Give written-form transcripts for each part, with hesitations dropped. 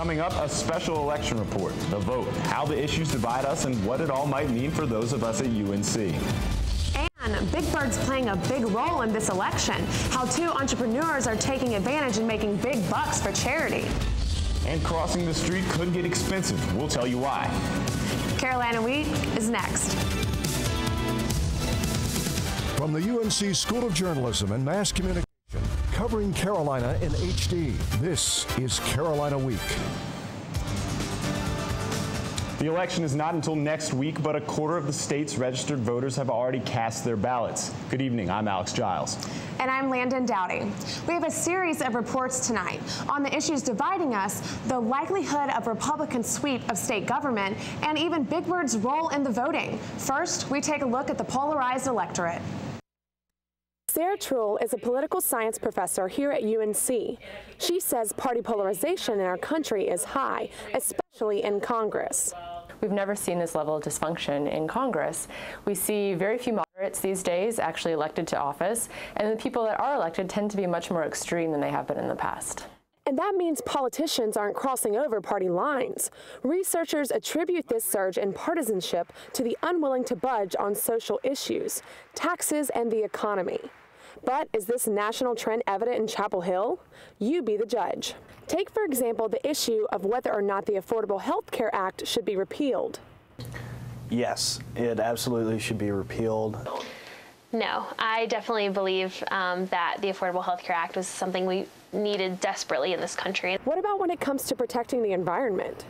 Coming up, a special election report, the vote, how the issues divide us, and what it all might mean for those of us at UNC. And Big Bird's playing a big role in this election. How two entrepreneurs are taking advantage and making big bucks for charity. And crossing the street could get expensive. We'll tell you why. Carolina Week is next. From the UNC School of Journalism and Mass Communication, covering Carolina in HD, this is Carolina Week. The election is not until next week, but a quarter of the state's registered voters have already cast their ballots. Good evening, I'm Alex Giles. And I'm Landon Dowdy. We have a series of reports tonight on the issues dividing us, the likelihood of Republican sweep of state government, and even Big Bird's role in the voting. First, we take a look at the polarized electorate. Sarah Truhl is a political science professor here at UNC. She says party polarization in our country is high, especially in Congress. We've never seen this level of dysfunction in Congress. We see very few moderates these days actually elected to office, and the people that are elected tend to be much more extreme than they have been in the past. And that means politicians aren't crossing over party lines. Researchers attribute this surge in partisanship to the unwilling to budge on social issues, taxes, and the economy. But is this national trend evident in Chapel Hill? You be the judge. Take, for example, the issue of whether or not the Affordable Health Care Act should be repealed. Yes, it absolutely should be repealed. No, I definitely believe that the Affordable Health Care Act was something we needed desperately in this country. What about when it comes to protecting the environment?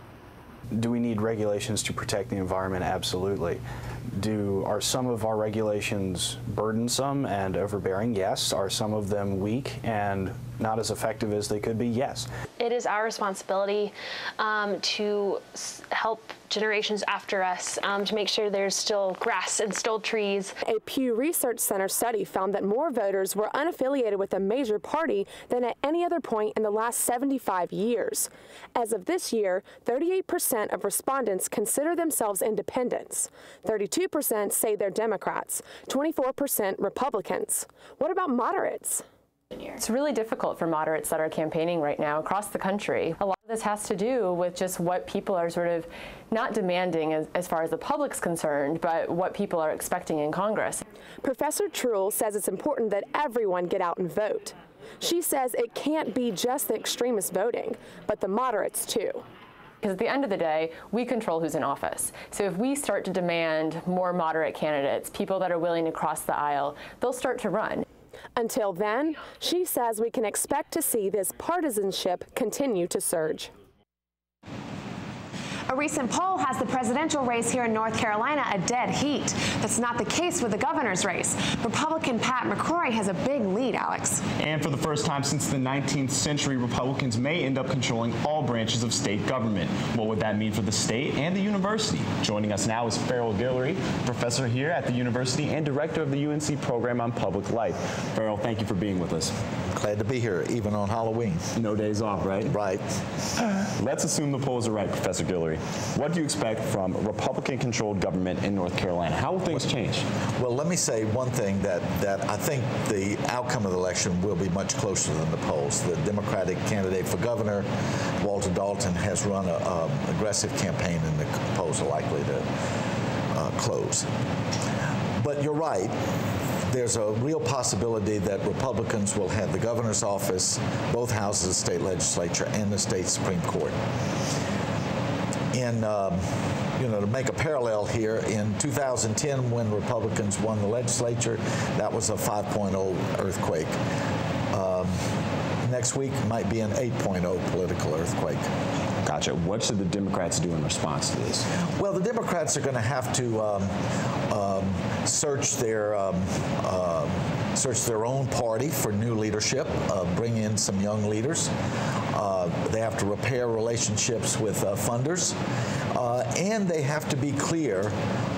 Do we need regulations to protect the environment? Absolutely. Are some of our regulations burdensome and overbearing? Yes. Are some of them weak and not as effective as they could be? Yes. It is our responsibility to help generations after us, to make sure there's still grass and still trees. A Pew Research Center study found that more voters were unaffiliated with a major party than at any other point in the last 75 years. As of this year, 38% of respondents consider themselves independents. 32% say they're Democrats, 24% Republicans. What about moderates? It's really difficult for moderates that are campaigning right now across the country. A lot of this has to do with just what people are sort of not demanding as far as the public's concerned, but what people are expecting in Congress. Professor Truhl says it's important that everyone get out and vote. She says it can't be just the extremists voting, but the moderates too. Because at the end of the day, we control who's in office. So if we start to demand more moderate candidates, people that are willing to cross the aisle, they'll start to run. Until then, she says we can expect to see this partisanship continue to surge. A recent poll has the presidential race here in North Carolina a dead heat. That's not the case with the governor's race. Republican Pat McCrory has a big lead, Alex. And for the first time since the 19th century, Republicans may end up controlling all branches of state government. What would that mean for the state and the university? Joining us now is Farrell Guillory, professor here at the university and director of the UNC program on public life. Farrell, thank you for being with us. Glad to be here, even on Halloween. No days off, right? Right. Let's assume the polls are right, Professor Guillory. What do you expect from Republican-controlled government in North Carolina? How will things change? Well, let me say one thing, that I think the outcome of the election will be much closer than the polls. The Democratic candidate for governor, Walter Dalton, has run an aggressive campaign, and the polls are likely to close. But you're right. There's a real possibility that Republicans will have the governor's office, both houses of the state legislature, and the state Supreme Court. To make a parallel here, in 2010, when Republicans won the legislature, that was a 5.0 earthquake. Next week might be an 8.0 political earthquake. Gotcha. What should the Democrats do in response to this? Well, the Democrats are going to have to search their own party for new leadership, bring in some young leaders. They have to repair relationships with funders, and they have to be clear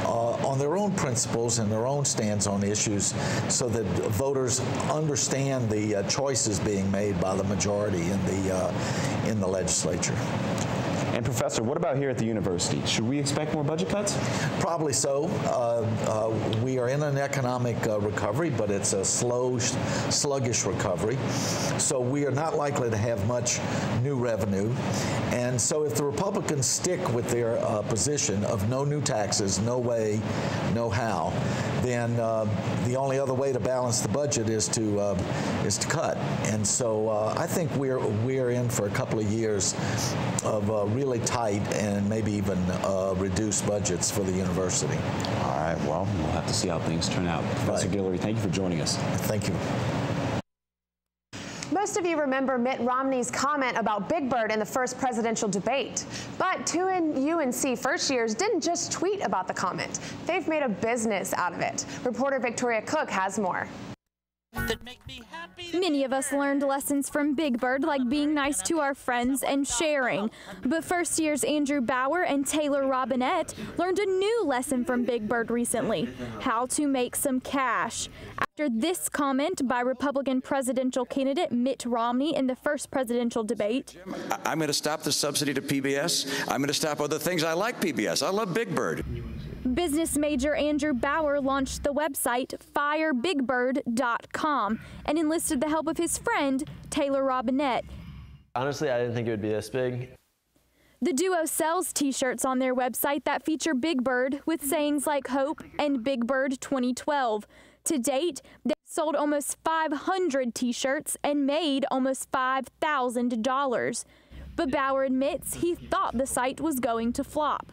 on their own principles and their own stands on issues, so that voters understand the choices being made by the majority in the legislature. And And Professor, what about here at the university? Should we expect more budget cuts? Probably so. We are in an economic recovery, but it's a slow, sluggish recovery. So we are not likely to have much new revenue. And so if the Republicans stick with their position of no new taxes, no way, no how, then the only other way to balance the budget is to cut. And so I think we're in for a couple of years of really tight and maybe even reduced budgets for the university. All right, well, we'll have to see how things turn out. Professor Guillory, thank you for joining us. Thank you. Most of you remember Mitt Romney's comment about Big Bird in the first presidential debate. But two UNC first years didn't just tweet about the comment. They've made a business out of it. Reporter Victoria Cook has more. Many of us learned lessons from Big Bird, like being nice to our friends and sharing. But first years Andrew Bauer and Taylor Robinette learned a new lesson from Big Bird recently: how to make some cash. After this comment by Republican presidential candidate Mitt Romney in the first presidential debate. I'm going to stop the subsidy to PBS. I'm going to stop other things. I like PBS. I love Big Bird. Business major Andrew Bauer launched the website firebigbird.com and enlisted the help of his friend Taylor Robinette. Honestly, I didn't think it would be this big. The duo sells t-shirts on their website that feature Big Bird with sayings like Hope and Big Bird 2012. To date, they've sold almost 500 t-shirts and made almost $5,000. But Bauer admits he thought the site was going to flop.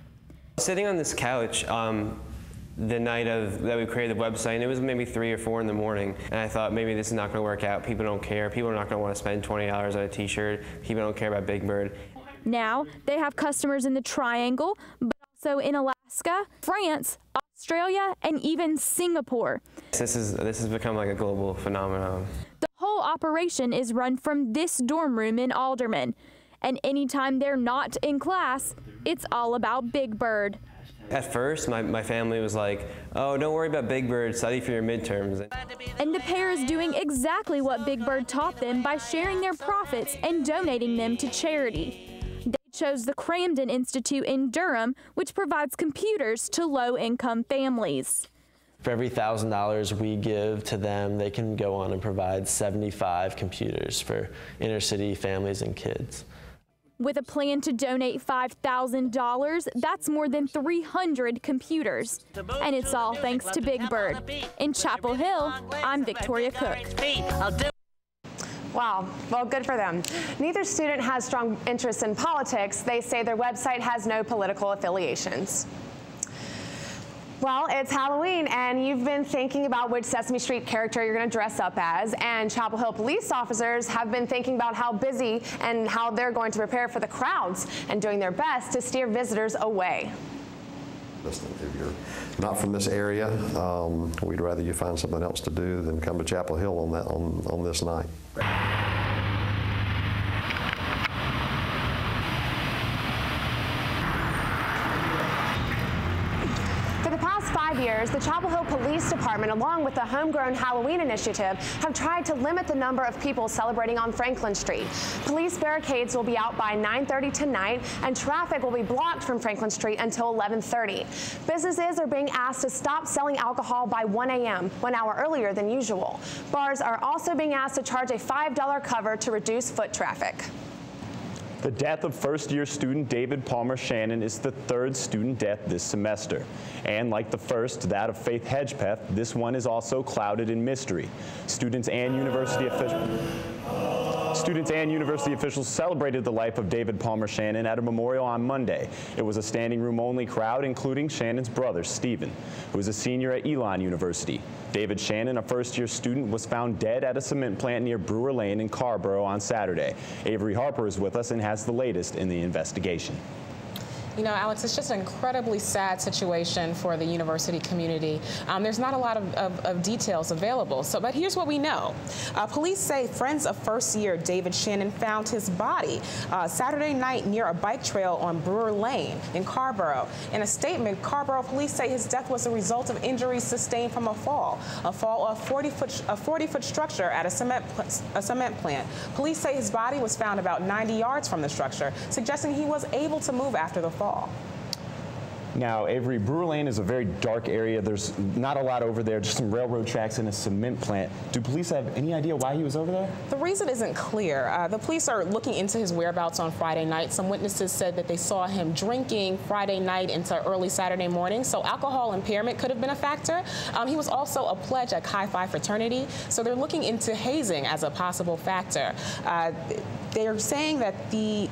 Sitting on this couch the night that we created the website, and it was maybe 3 or 4 in the morning, and I thought maybe this is not going to work out. People don't care. People are not going to want to spend $20 on a t-shirt. People don't care about Big Bird. Now they have customers in the Triangle, but also in Alaska, France, Australia, and even Singapore. This has become like a global phenomenon. The whole operation is run from this dorm room in Alderman. And anytime they're not in class, it's all about Big Bird. At first, my family was like, oh, don't worry about Big Bird, study for your midterms. And the pair is doing exactly what Big Bird taught them by sharing their profits and donating them to charity. They chose the Cramden Institute in Durham, which provides computers to low-income families. For every $1,000 we give to them, they can go on and provide 75 computers for inner-city families and kids. With a plan to donate $5,000, that's more than 300 computers. And it's all thanks to Big Bird. In Chapel Hill, I'm Victoria Cook. Wow, well, good for them. Neither student has strong interest in politics. They say their website has no political affiliations. Well, it's Halloween, and you've been thinking about which Sesame Street character you're going to dress up as, and Chapel Hill police officers have been thinking about how busy and how they're going to prepare for the crowds and doing their best to steer visitors away. If you're not from this area, we'd rather you find something else to do than come to Chapel Hill on this night. For the past 5 years, the Chapel Hill Police Department, along with the Homegrown Halloween Initiative, have tried to limit the number of people celebrating on Franklin Street. Police barricades will be out by 9:30 tonight, and traffic will be blocked from Franklin Street until 11:30. Businesses are being asked to stop selling alcohol by 1 a.m., 1 hour earlier than usual. Bars are also being asked to charge a $5 cover to reduce foot traffic. The death of first-year student David Palmer Shannon is the third student death this semester. And like the first, that of Faith Hedgepeth, this one is also clouded in mystery. Students and university officials celebrated the life of David Palmer Shannon at a memorial on Monday. It was a standing room only crowd, including Shannon's brother, Stephen, who is a senior at Elon University. David Shannon, a first-year student, was found dead at a cement plant near Brewer Lane in Carborough on Saturday. Avery Harper is with us and has the latest in the investigation. You know, Alex, it's just an incredibly sad situation for the university community. There's not a lot of details available. But here's what we know. Police say friends of first-year David Shannon found his body Saturday night near a bike trail on Brewer Lane in Carrboro. In a statement, Carrboro police say his death was a result of injuries sustained from a fall off a 40-foot structure at a cement plant. Police say his body was found about 90 yards from the structure, suggesting he was able to move after the fall. Now, Avery, Brewer Lane is a very dark area. There's not a lot over there, just some railroad tracks and a cement plant. Do police have any idea why he was over there? The reason isn't clear. The police are looking into his whereabouts on Friday night. Some witnesses said that they saw him drinking Friday night into early Saturday morning, so alcohol impairment could have been a factor. He was also a pledge at Chi Phi fraternity, so they're looking into hazing as a possible factor. They're saying that the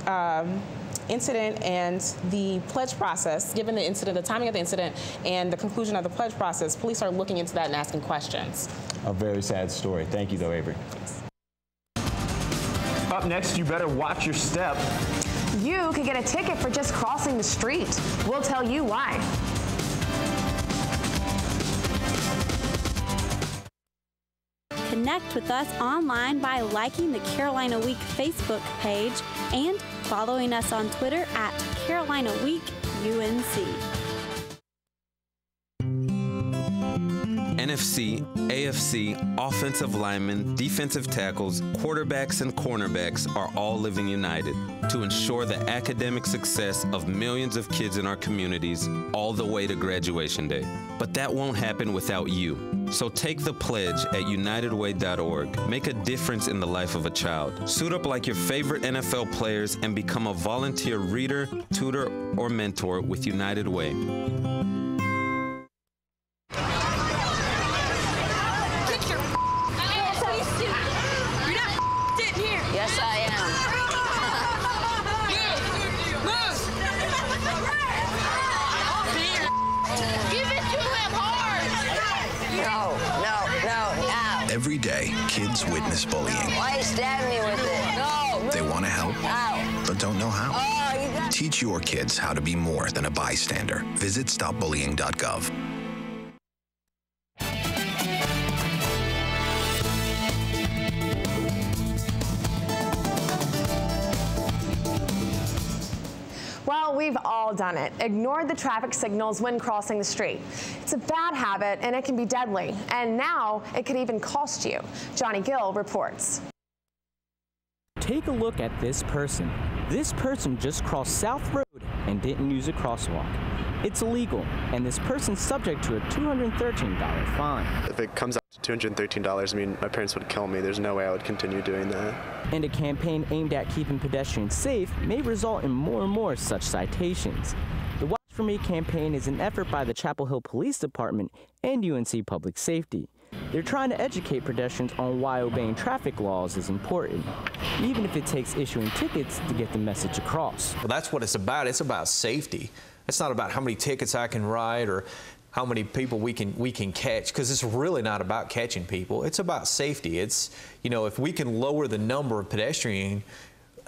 incident and the pledge process, given the incident, the timing of the incident and the conclusion of the pledge process, police are looking into that and asking questions. A very sad story. Thank you, though, Avery. Up next, you better watch your step. You could get a ticket for just crossing the street. We'll tell you why. Connect with us online by liking the Carolina Week Facebook page and following us on Twitter at Carolina Week UNC. NFC, AFC, offensive linemen, defensive tackles, quarterbacks, and cornerbacks are all living united to ensure the academic success of millions of kids in our communities all the way to graduation day. But that won't happen without you. So take the pledge at unitedway.org. Make a difference in the life of a child. Suit up like your favorite NFL players and become a volunteer reader, tutor, or mentor with United Way. Yes, I am. Give it to him hard. No. Every day, kids witness bullying. Why you stab me with it? No. They want to help, but don't know how. Teach your kids how to be more than a bystander. Visit stopbullying.gov. Well, we've all done it. Ignored the traffic signals when crossing the street. It's a bad habit and it can be deadly. And now it could even cost you. Johnny Gill reports. Take a look at this person. This person just crossed South Road and didn't use a crosswalk. It's illegal, and this person's subject to a $213 fine. If it comes out to $213, I mean, my parents would kill me. There's no way I would continue doing that. And a campaign aimed at keeping pedestrians safe may result in more and more such citations. The Watch For Me campaign is an effort by the Chapel Hill Police Department and UNC Public Safety. They're trying to educate pedestrians on why obeying traffic laws is important, even if it takes issuing tickets to get the message across. Well, that's what it's about. It's about safety. It's not about how many tickets I can write or how many people we can catch, because it's really not about catching people. It's about safety. It's, you know, if we can lower the number of pedestrian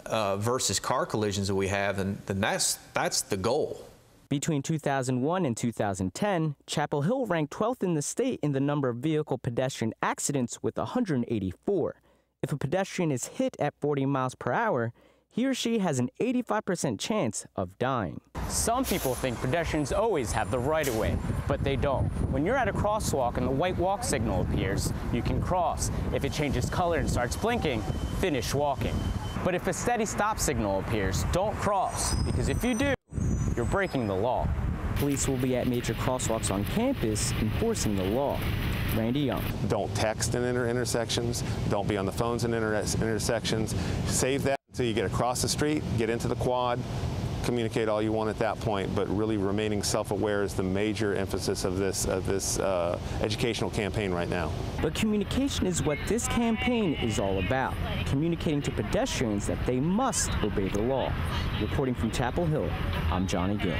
versus car collisions that we have, then that's the goal. Between 2001 and 2010, Chapel Hill ranked 12th in the state in the number of vehicle-pedestrian accidents with 184. If a pedestrian is hit at 40 miles per hour, he or she has an 85% chance of dying. Some people think pedestrians always have the right-of-way, but they don't. When you're at a crosswalk and the white walk signal appears, you can cross. If it changes color and starts blinking, finish walking. But if a steady stop signal appears, don't cross, because if you do, you're breaking the law. Police will be at major crosswalks on campus enforcing the law. Randy Young. Don't text in intersections. Don't be on the phones in intersections. Save that until you get across the street, get into the quad, communicate all you want at that point, but really remaining self-aware is the major emphasis of this educational campaign right now. But communication is what this campaign is all about, communicating to pedestrians that they must obey the law. Reporting from Chapel Hill, I'm Johnny Gill.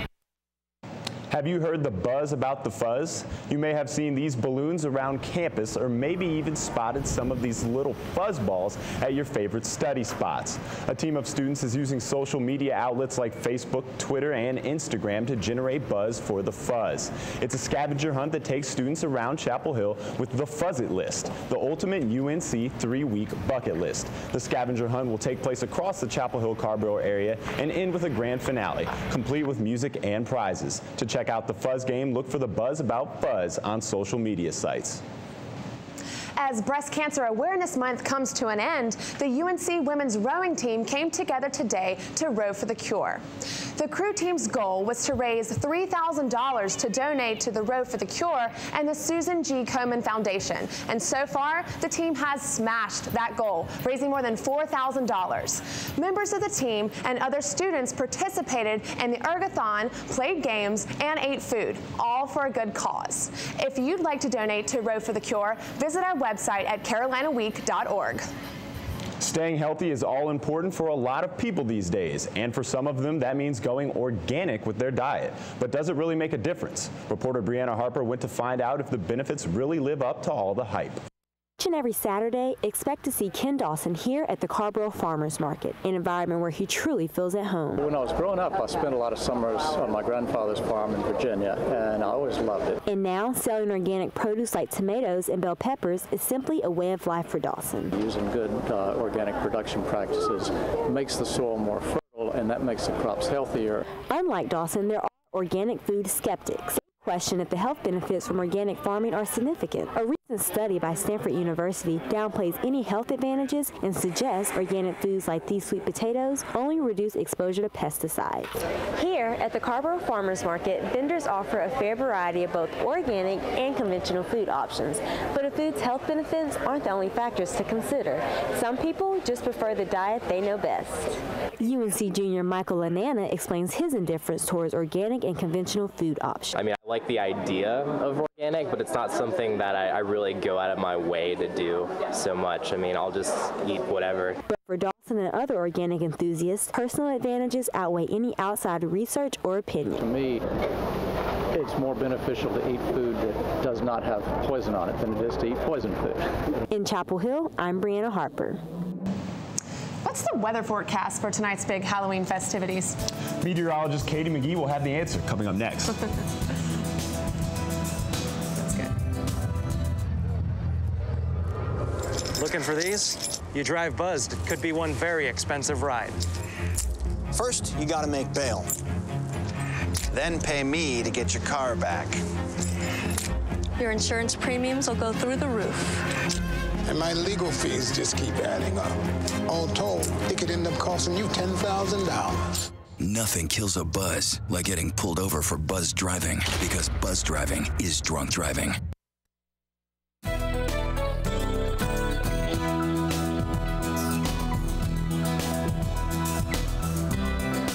Have you heard the buzz about the fuzz? You may have seen these balloons around campus or maybe even spotted some of these little fuzz balls at your favorite study spots. A team of students is using social media outlets like Facebook, Twitter, and Instagram to generate buzz for the fuzz. It's a scavenger hunt that takes students around Chapel Hill with the Fuzz It List, the ultimate UNC 3-week bucket list. The scavenger hunt will take place across the Chapel Hill-Carrboro area and end with a grand finale, complete with music and prizes. To check out the Fuzz game, look for the Buzz About Fuzz on social media sites. As Breast Cancer Awareness Month comes to an end, the UNC women's rowing team came together today to row for the cure. The crew team's goal was to raise $3,000 to donate to the Row for the Cure and the Susan G. Komen Foundation. And so far, the team has smashed that goal, raising more than $4,000. Members of the team and other students participated in the ergathon, played games, and ate food, all for a good cause. If you'd like to donate to Row for the Cure, visit our website at carolinaweek.org. Staying healthy is all important for a lot of people these days, and for some of them that means going organic with their diet. But does it really make a difference? Reporter Brianna Harper went to find out if the benefits really live up to all the hype. Each and every Saturday, expect to see Ken Dawson here at the Carrboro Farmers Market, an environment where he truly feels at home. When I was growing up, I spent a lot of summers on my grandfather's farm in Virginia, and I always loved it. And now, selling organic produce like tomatoes and bell peppers is simply a way of life for Dawson. Using good organic production practices makes the soil more fertile, and that makes the crops healthier. Unlike Dawson, there are organic food skeptics. Question if the health benefits from organic farming are significant. A recent study by Stanford University downplays any health advantages and suggests organic foods like these sweet potatoes only reduce exposure to pesticides. Here at the Carrboro Farmers Market, vendors offer a fair variety of both organic and conventional food options. But a food's health benefits aren't the only factors to consider. Some people just prefer the diet they know best. UNC junior Michael Lanana explains his indifference towards organic and conventional food options. I like the idea of organic, but it's not something that I really go out of my way to do so much. I'll just eat whatever. But for Dawson and other organic enthusiasts, personal advantages outweigh any outside research or opinion. To me, it's more beneficial to eat food that does not have poison on it than it is to eat poison food. In Chapel Hill, I'm Brianna Harper. What's the weather forecast for tonight's big Halloween festivities? Meteorologist Katie McGee will have the answer coming up next. Looking for these? You drive Buzzed. It could be one very expensive ride. First, you gotta make bail. Then pay me to get your car back. Your insurance premiums will go through the roof. And my legal fees just keep adding up. All told, it could end up costing you $10,000. Nothing kills a buzz like getting pulled over for buzz driving, because buzz driving is drunk driving.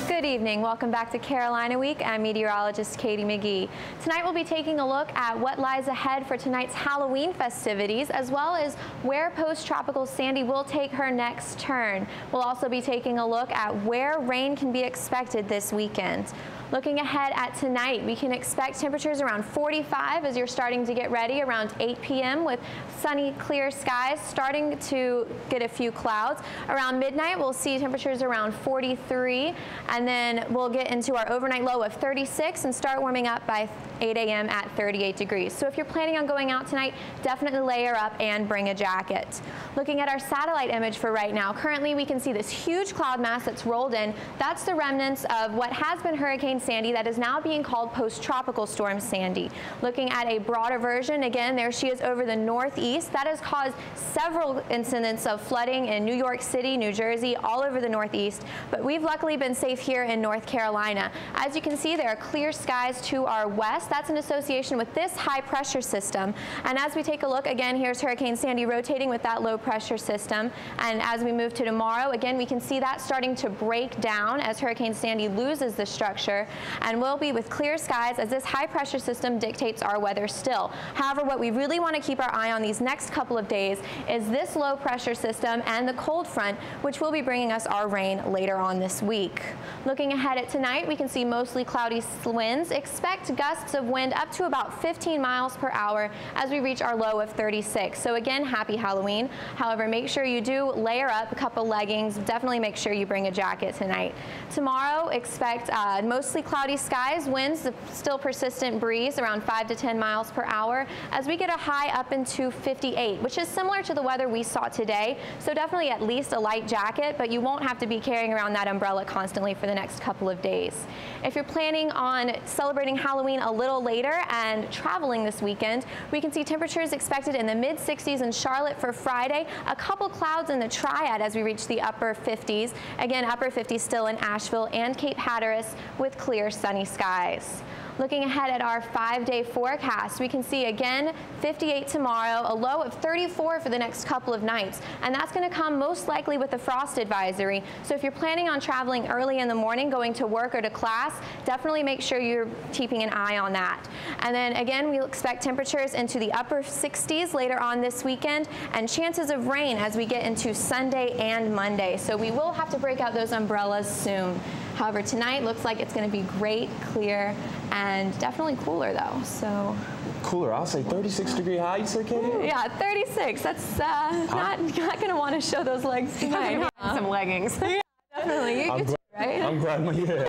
Good evening. Welcome back to Carolina Week. I'm meteorologist Katie McGee. Tonight we'll be taking a look at what lies ahead for tonight's Halloween festivities, as well as where post-tropical Sandy will take her next turn. We'll also be taking a look at where rain can be expected this weekend. Looking ahead at tonight, we can expect temperatures around 45 as you're starting to get ready around 8 p.m. with sunny, clear skies, starting to get a few clouds. Around midnight, we'll see temperatures around 43, and then we'll get into our overnight low of 36 and start warming up by 8 a.m. at 38 degrees. So if you're planning on going out tonight, definitely layer up and bring a jacket. Looking at our satellite image for right now, currently we can see this huge cloud mass that's rolled in. That's the remnants of what has been Hurricane Sandy that is now being called post-tropical storm Sandy. Looking at a broader version, again, there she is over the northeast. That has caused several incidents of flooding in New York City, New Jersey, all over the northeast, but we've luckily been safe here in North Carolina. As you can see, there are clear skies to our west. That's in association with this high pressure system. And as we take a look, again, here's Hurricane Sandy rotating with that low pressure system. And as we move to tomorrow, again, we can see that starting to break down as Hurricane Sandy loses the structure. weather, and we'll be with clear skies as this high pressure system dictates our weather still. However, what we really want to keep our eye on these next couple of days is this low pressure system and the cold front, which will be bringing us our rain later on this week. Looking ahead at tonight, we can see mostly cloudy winds. Expect gusts of wind up to about 15 miles per hour as we reach our low of 36. So again, happy Halloween. However, make sure you do layer up a couple leggings. Definitely make sure you bring a jacket tonight. Tomorrow, expect mostly cloudy skies, winds, still persistent breeze around 5 to 10 miles per hour as we get a high up into 58, which is similar to the weather we saw today. So definitely at least a light jacket, but you won't have to be carrying around that umbrella constantly for the next couple of days. If you're planning on celebrating Halloween a little later and traveling this weekend, we can see temperatures expected in the mid-60s in Charlotte for Friday, a couple clouds in the Triad as we reach the upper 50s. Again, upper 50s still in Asheville and Cape Hatteras with clear sunny skies. Looking ahead at our 5-day forecast, we can see again 58 tomorrow, a low of 34 for the next couple of nights, and that's going to come most likely with a frost advisory. So if you're planning on traveling early in the morning, going to work or to class, definitely make sure you're keeping an eye on that. And then again, we'll expect temperatures into the upper 60s later on this weekend and chances of rain as we get into Sunday and Monday. So we will have to break out those umbrellas soon. However, tonight looks like it's going to be great, clear, and definitely cooler though. So cooler, I'll say 36-degree high, you said, Katie? Yeah, 36. That's not going to want to show those legs tonight. Some leggings. Yeah, definitely. You too, right? I'm glad my hair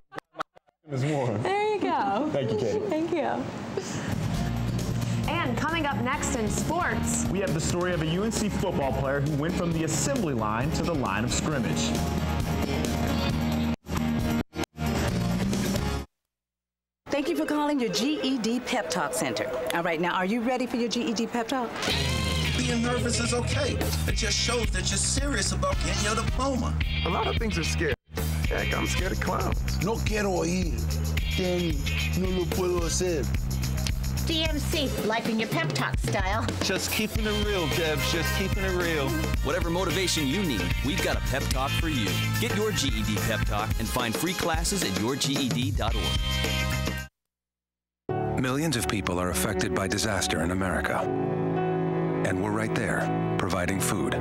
is warm. There you go. Thank you, Katie. Thank you. And coming up next in sports, we have the story of a UNC football player who went from the assembly line to the line of scrimmage. Thank you for calling your GED Pep Talk Center. All right, now, are you ready for your GED Pep Talk? Being nervous is okay. It just shows that you're serious about getting your diploma. A lot of things are scary. Heck, I'm scared of clowns. No quiero ir. No lo puedo hacer. DMC, life in your pep talk style. Just keeping it real, Debs. Just keeping it real. Whatever motivation you need, we've got a pep talk for you. Get your GED pep talk and find free classes at yourged.org. Millions of people are affected by disaster in America. And we're right there, providing food.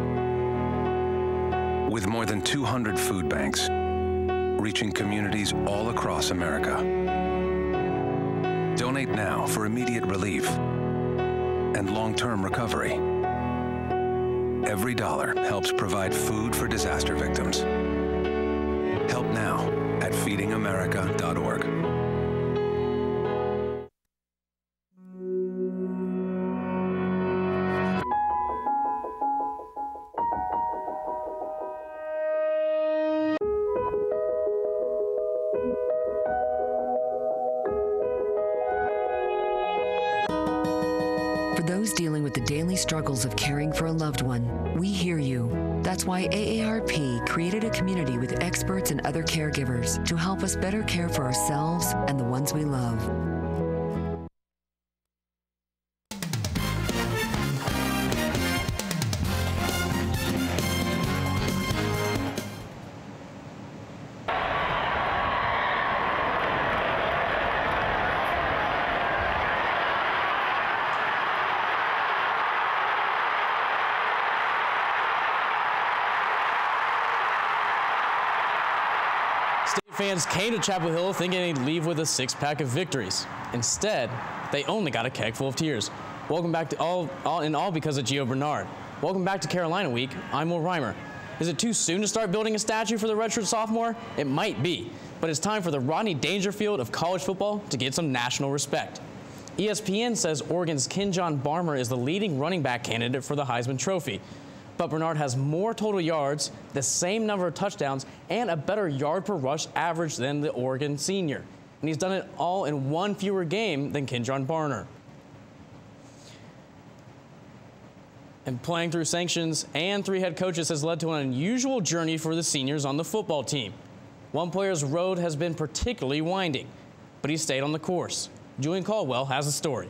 With more than 200 food banks, reaching communities all across America. Donate now for immediate relief and long-term recovery. Every dollar helps provide food for disaster victims. Help now at feedingamerica.org. Dealing with the daily struggles of caring for a loved one, we hear you. That's why AARP created a community with experts and other caregivers to help us better care for ourselves and the ones we love. Fans came to Chapel Hill thinking they'd leave with a six-pack of victories. Instead, they only got a keg full of tears. Welcome back to all because of Gio Bernard. Welcome back to Carolina Week. I'm Will Reimer. Is it too soon to start building a statue for the redshirt sophomore? It might be, but it's time for the Rodney Dangerfield of college football to get some national respect. ESPN says Oregon's Kenjon Barmer is the leading running back candidate for the Heisman Trophy. But Bernard has more total yards, the same number of touchdowns, and a better yard per rush average than the Oregon senior. And he's done it all in one fewer game than Kenjon Barmer. And playing through sanctions and 3 head coaches has led to an unusual journey for the seniors on the football team. One player's road has been particularly winding, but he stayed on the course. Julian Caldwell has the story.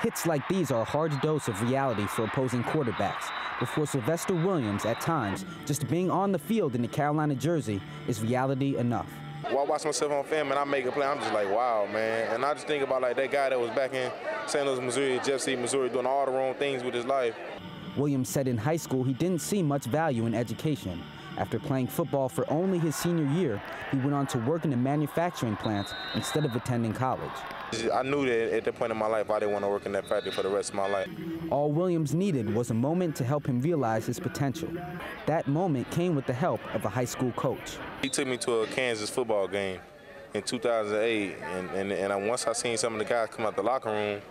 Hits like these are a hard dose of reality for opposing quarterbacks. But for Sylvester Williams, at times, just being on the field in the Carolina jersey is reality enough. While I watch myself on film and I make a play, I'm just like, wow, man. And I just think about like that guy that was back in St. Louis, Missouri, Jeff City, Missouri, doing all the wrong things with his life. Williams said in high school he didn't see much value in education. After playing football for only his senior year, he went on to work in the manufacturing plants instead of attending college. I knew that at that point in my life I didn't want to work in that factory for the rest of my life. All Williams needed was a moment to help him realize his potential. That moment came with the help of a high school coach. He took me to a Kansas football game in 2008, and once I seen some of the guys come out the locker room,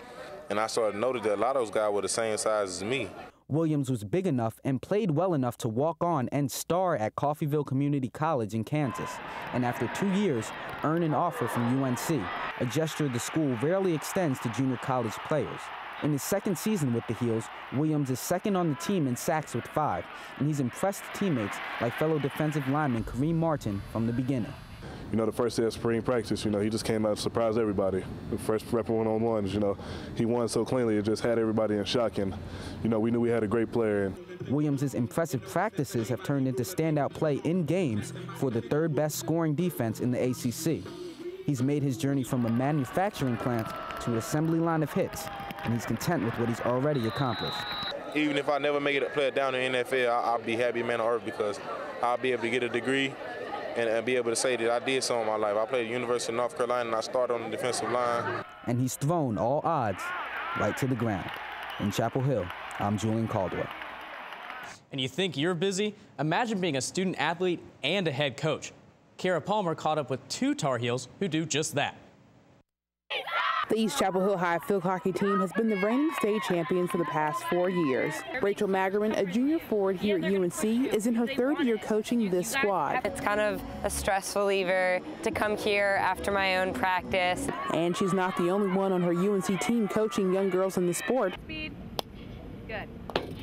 and I started to notice that a lot of those guys were the same size as me. Williams was big enough and played well enough to walk on and star at Coffeyville Community College in Kansas, and after 2 years, earn an offer from UNC, a gesture the school rarely extends to junior college players. In his second season with the Heels, Williams is second on the team in sacks with 5, and he's impressed teammates like fellow defensive lineman Kareem Martin from the beginning. You know, the first day of spring practice, you know, he just came out and surprised everybody. The first rep one-on-ones, you know, he won so cleanly, it just had everybody in shock, and, you know, we knew we had a great player. Williams' impressive practices have turned into standout play in games for the third best scoring defense in the ACC. He's made his journey from a manufacturing plant to an assembly line of hits, and he's content with what he's already accomplished. Even if I never make it a player down in the NFL, I'll be happy man on earth because I'll be able to get a degree and be able to say that I did something in my life. I played at the University of North Carolina, and I started on the defensive line. And he's thrown all odds right to the ground. In Chapel Hill, I'm Julian Caldwell. And you think you're busy? Imagine being a student athlete and a head coach. Kara Palmer caught up with 2 Tar Heels who do just that. The East Chapel Hill High field hockey team has been the reigning state champion for the past 4 years. Rachel Magerman, a junior forward here at UNC, is in her 3rd year coaching this squad. It's kind of a stress reliever to come here after my own practice. And she's not the only one on her UNC team coaching young girls in the sport. Good.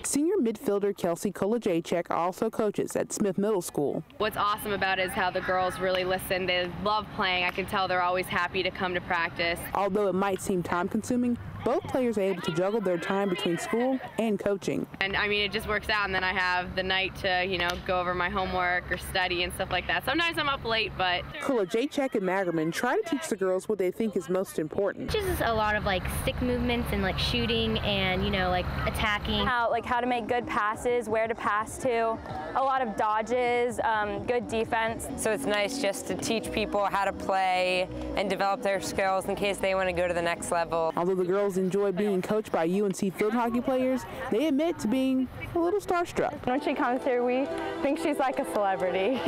Senior midfielder Kelsey Kolajacek also coaches at Smith Middle School. What's awesome about it is how the girls really listen. They love playing. I can tell they're always happy to come to practice. Although it might seem time-consuming, both players are able to juggle their time between school and coaching. And I mean, it just works out, and then I have the night to, you know, go over my homework or study and stuff like that. Sometimes I'm up late, but... Kolajacek and Magerman try to teach the girls what they think is most important. Just a lot of like stick movements and like shooting and, you know, like attacking. How to make good passes, where to pass to, a lot of dodges, good defense. So it's nice just to teach people how to play and develop their skills in case they want to go to the next level. Although the girls enjoy being coached by UNC field hockey players, they admit to being a little starstruck. When she comes here, we think she's like a celebrity.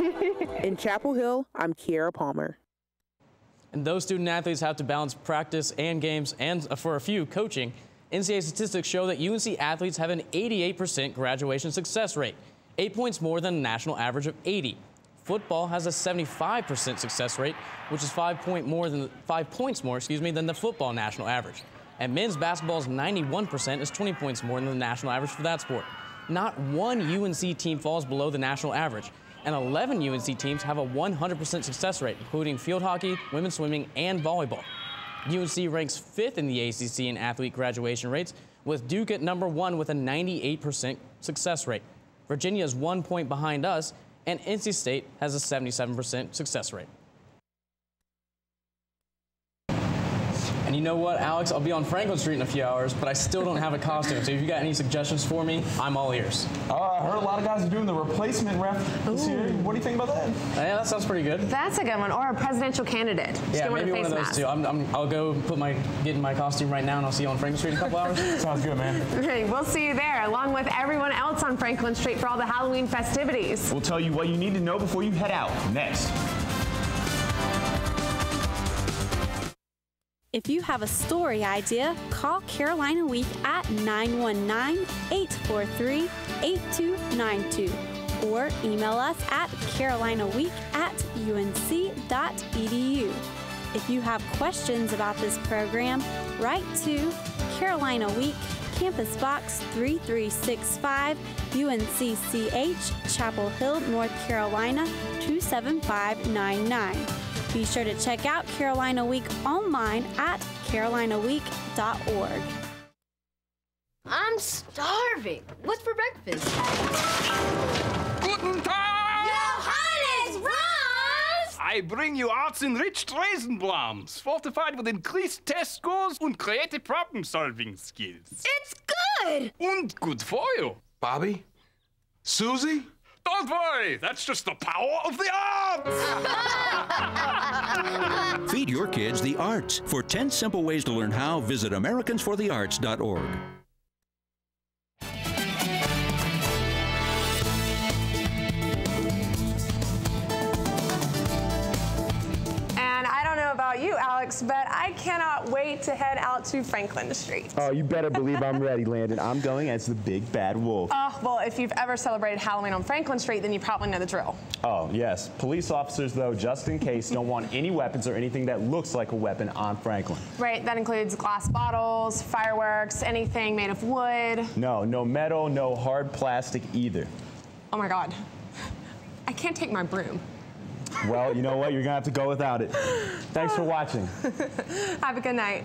In Chapel Hill, I'm Kiara Palmer. And those student athletes have to balance practice and games and, for a few, coaching. NCAA statistics show that UNC athletes have an 88% graduation success rate, 8 points more than the national average of 80. Football has a 75% success rate, which is 5 points more than the football national average. And men's basketball's 91% is 20 points more than the national average for that sport. Not one UNC team falls below the national average, and 11 UNC teams have a 100% success rate, including field hockey, women's swimming, and volleyball. UNC ranks 5th in the ACC in athlete graduation rates, with Duke at number 1 with a 98% success rate. Virginia is 1 point behind us, and NC State has a 77% success rate. And you know what, Alex? I'll be on Franklin Street in a few hours, but I still don't have a costume. So if you got any suggestions for me, I'm all ears. I heard a lot of guys are doing the replacement ref this year. What do you think about that? Yeah, that sounds pretty good. That's a good one. Or a presidential candidate. Just yeah, maybe one of those 2. I'll go get in my costume right now, and I'll see you on Franklin Street in a couple hours. Sounds good, man. Okay, we'll see you there, along with everyone else on Franklin Street for all the Halloween festivities. We'll tell you what you need to know before you head out. Next. If you have a story idea, call Carolina Week at 919-843-8292 or email us at carolinaweek@unc.edu. If you have questions about this program, write to Carolina Week, Campus Box 3365, UNCCH, Chapel Hill, North Carolina 27599. Be sure to check out Carolina Week online at carolinaweek.org. I'm starving. What's for breakfast? Guten Tag! Johannes, Franz! I bring you arts-enriched Raisinblams, fortified with increased test scores and creative problem-solving skills. It's good! And good for you. Bobby? Susie? Don't worry, that's just the power of the arts! Feed your kids the arts. For 10 simple ways to learn how, visit AmericansForTheArts.org. And I don't know about you, Alex, but I cannot wait to head out to Franklin Street. Oh, you better believe I'm ready, Landon. I'm going as the big bad wolf. Well, if you've ever celebrated Halloween on Franklin Street, then you probably know the drill. Oh, yes. Police officers, though, just in case, don't want any weapons or anything that looks like a weapon on Franklin. Right, that includes glass bottles, fireworks, anything made of wood. No metal, no hard plastic either. Oh my God. I can't take my broom. Well, you know what? You're going to have to go without it. Thanks for watching. Have a good night.